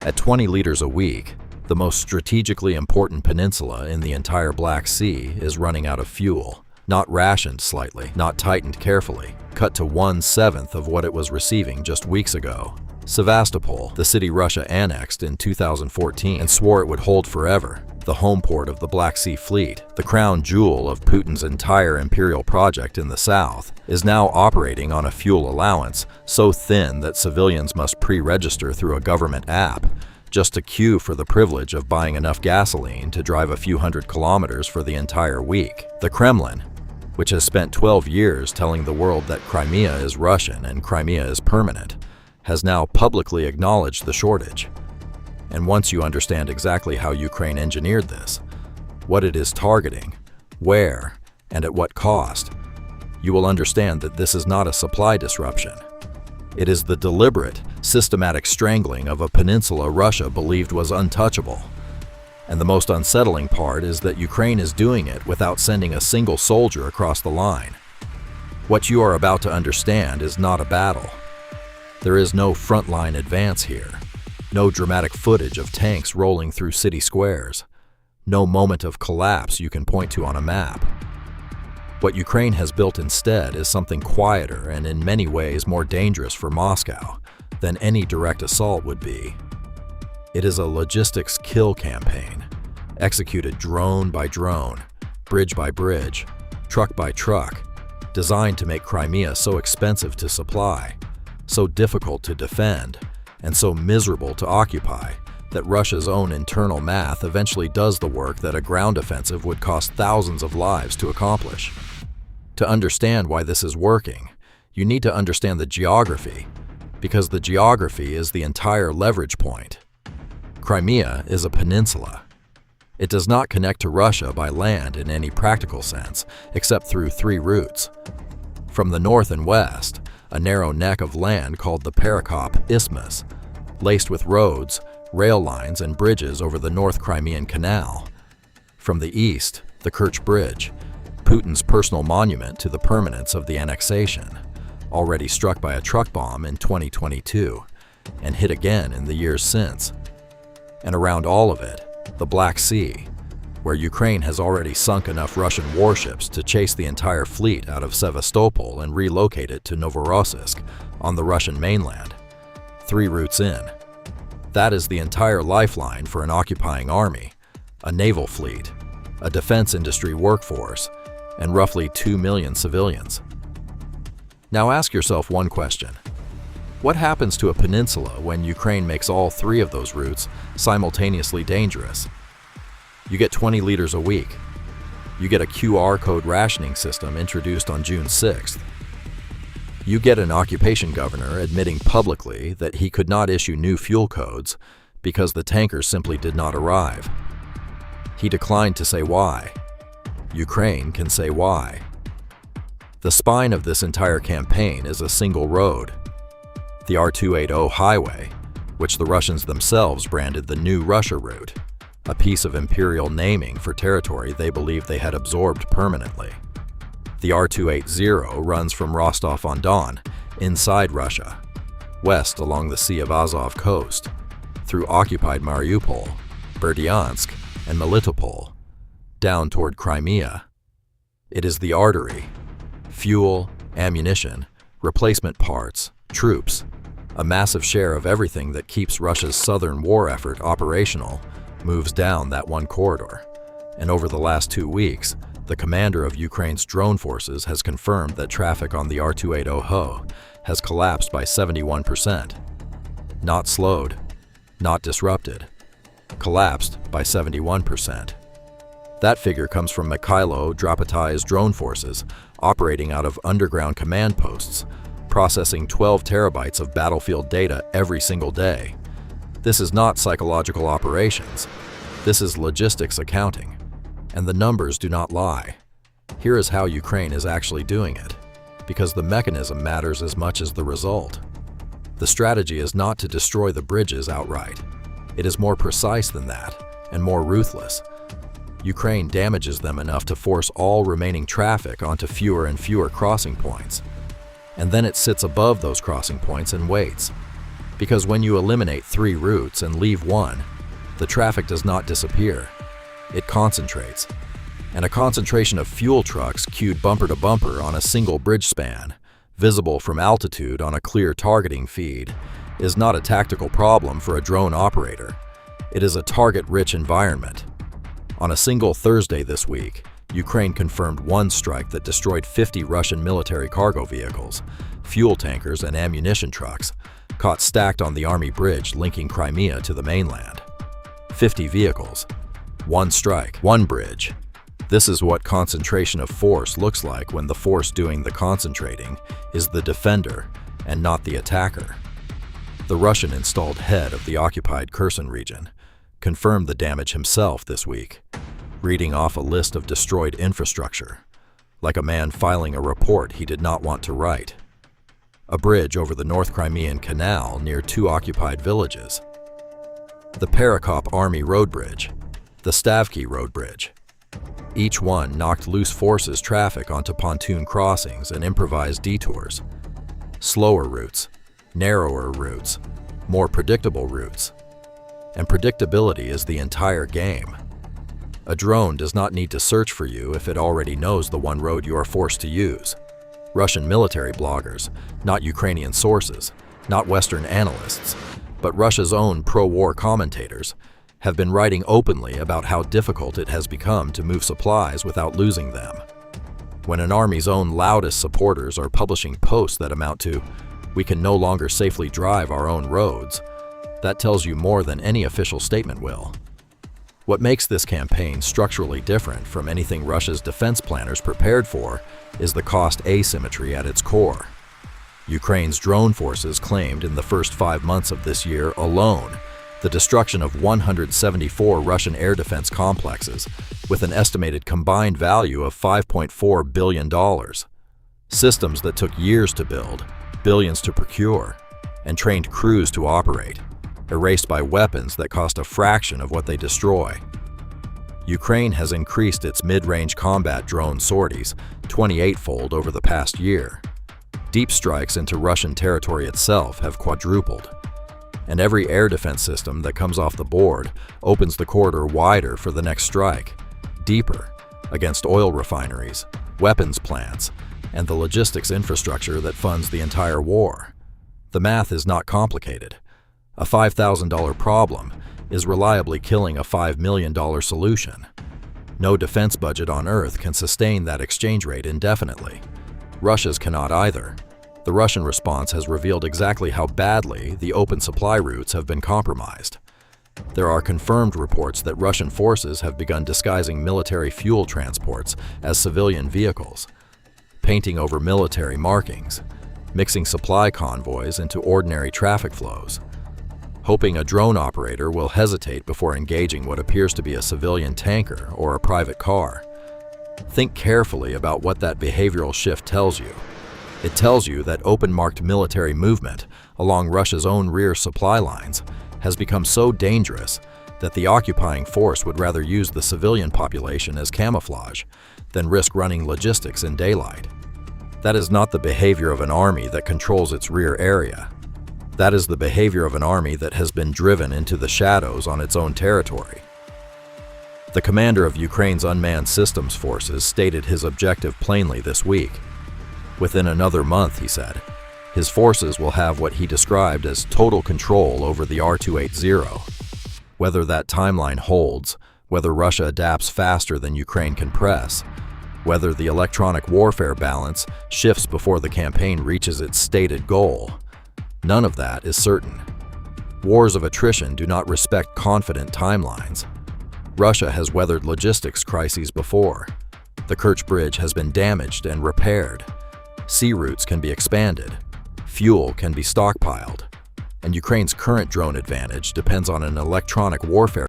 At 20 liters a week, the most strategically important peninsula in the entire Black Sea is running out of fuel. Not rationed slightly, not tightened carefully, cut to 1/7 of what it was receiving just weeks ago. Sevastopol, the city Russia annexed in 2014 and swore it would hold forever, the home port of the Black Sea Fleet, the crown jewel of Putin's entire imperial project in the south, is now operating on a fuel allowance so thin that civilians must pre-register through a government app just to queue for the privilege of buying enough gasoline to drive a few hundred kilometers for the entire week. The Kremlin, which has spent 12 years telling the world that Crimea is Russian and Crimea is permanent, has now publicly acknowledged the shortage. And once you understand exactly how Ukraine engineered this, what it is targeting, where, and at what cost, you will understand that this is not a supply disruption. It is the deliberate, systematic strangling of a peninsula Russia believed was untouchable. And the most unsettling part is that Ukraine is doing it without sending a single soldier across the line. What you are about to understand is not a battle. There is no frontline advance here, no dramatic footage of tanks rolling through city squares, no moment of collapse you can point to on a map. What Ukraine has built instead is something quieter and in many ways more dangerous for Moscow than any direct assault would be. It is a logistics kill campaign, executed drone by drone, bridge by bridge, truck by truck, designed to make Crimea so expensive to supply, so difficult to defend, and so miserable to occupy that Russia's own internal math eventually does the work that a ground offensive would cost thousands of lives to accomplish. To understand why this is working, you need to understand the geography, because the geography is the entire leverage point. Crimea is a peninsula. It does not connect to Russia by land in any practical sense, except through 3 routes. From the north and west, a narrow neck of land called the Perekop Isthmus, laced with roads, rail lines, and bridges over the North Crimean Canal. From the east, the Kerch Bridge, Putin's personal monument to the permanence of the annexation, already struck by a truck bomb in 2022, and hit again in the years since. And around all of it, the Black Sea, where Ukraine has already sunk enough Russian warships to chase the entire fleet out of Sevastopol and relocate it to Novorossiya on the Russian mainland, 3 routes in. That is the entire lifeline for an occupying army, a naval fleet, a defense industry workforce, and roughly 2 million civilians. Now ask yourself one question. What happens to a peninsula when Ukraine makes all 3 of those routes simultaneously dangerous? You get 20 liters a week. You get a QR code rationing system introduced on June 6th. You get an occupation governor admitting publicly that he could not issue new fuel codes because the tankers simply did not arrive. He declined to say why. Ukraine can say why. The spine of this entire campaign is a single road, the R280 highway, which the Russians themselves branded the New Russia route, a piece of imperial naming for territory they believed they had absorbed permanently. The R280 runs from Rostov-on-Don, inside Russia, west along the Sea of Azov coast, through occupied Mariupol, Berdyansk, and Melitopol, down toward Crimea. It is the artery. Fuel, ammunition, replacement parts, troops, a massive share of everything that keeps Russia's southern war effort operational moves down that one corridor. And over the last 2 weeks, the commander of Ukraine's drone forces has confirmed that traffic on the R280 Ho has collapsed by 71%. Not slowed, not disrupted, collapsed by 71%. That figure comes from Mikhailo Drapotai's drone forces operating out of underground command posts, processing 12 terabytes of battlefield data every single day. This is not psychological operations. This is logistics accounting. And the numbers do not lie. Here is how Ukraine is actually doing it, because the mechanism matters as much as the result. The strategy is not to destroy the bridges outright. It is more precise than that, and more ruthless. Ukraine damages them enough to force all remaining traffic onto fewer and fewer crossing points. And then it sits above those crossing points and waits. Because when you eliminate 3 routes and leave one, the traffic does not disappear. It concentrates. And a concentration of fuel trucks queued bumper to bumper on a single bridge span, visible from altitude on a clear targeting feed, is not a tactical problem for a drone operator. It is a target-rich environment. On a single Thursday this week, Ukraine confirmed one strike that destroyed 50 Russian military cargo vehicles, fuel tankers, and ammunition trucks, caught stacked on the army bridge linking Crimea to the mainland. 50 vehicles. One strike. One bridge. This is what concentration of force looks like when the force doing the concentrating is the defender and not the attacker. The Russian-installed head of the occupied Kherson region confirmed the damage himself this week, reading off a list of destroyed infrastructure, like a man filing a report he did not want to write. A bridge over the North Crimean Canal near 2 occupied villages. The Perekop Army Road Bridge, the Stavki Road Bridge. Each one knocked loose forces traffic onto pontoon crossings and improvised detours. Slower routes, narrower routes, more predictable routes. And predictability is the entire game. A drone does not need to search for you if it already knows the one road you are forced to use. Russian military bloggers, not Ukrainian sources, not Western analysts, but Russia's own pro-war commentators, have been writing openly about how difficult it has become to move supplies without losing them. When an army's own loudest supporters are publishing posts that amount to, "We can no longer safely drive our own roads," that tells you more than any official statement will. What makes this campaign structurally different from anything Russia's defense planners prepared for is the cost asymmetry at its core. Ukraine's drone forces claimed in the first 5 months of this year alone the destruction of 174 Russian air defense complexes with an estimated combined value of $5.4 billion. Systems that took years to build, billions to procure, and trained crews to operate, erased by weapons that cost a fraction of what they destroy. Ukraine has increased its mid-range combat drone sorties 28-fold over the past year. Deep strikes into Russian territory itself have quadrupled. And every air defense system that comes off the board opens the corridor wider for the next strike, deeper, against oil refineries, weapons plants, and the logistics infrastructure that funds the entire war. The math is not complicated. A $5,000 problem is reliably killing a $5 million solution. No defense budget on Earth can sustain that exchange rate indefinitely. Russia's cannot either. The Russian response has revealed exactly how badly the open supply routes have been compromised. There are confirmed reports that Russian forces have begun disguising military fuel transports as civilian vehicles, painting over military markings, mixing supply convoys into ordinary traffic flows, hoping a drone operator will hesitate before engaging what appears to be a civilian tanker or a private car. Think carefully about what that behavioral shift tells you. It tells you that open-marked military movement along Russia's own rear supply lines has become so dangerous that the occupying force would rather use the civilian population as camouflage than risk running logistics in daylight. That is not the behavior of an army that controls its rear area. That is the behavior of an army that has been driven into the shadows on its own territory. The commander of Ukraine's unmanned systems forces stated his objective plainly this week. Within another month, he said, his forces will have what he described as total control over the R280. Whether that timeline holds, whether Russia adapts faster than Ukraine can press, whether the electronic warfare balance shifts before the campaign reaches its stated goal, none of that is certain. Wars of attrition do not respect confident timelines. Russia has weathered logistics crises before. The Kerch Bridge has been damaged and repaired. Sea routes can be expanded. Fuel can be stockpiled. And Ukraine's current drone advantage depends on an electronic warfare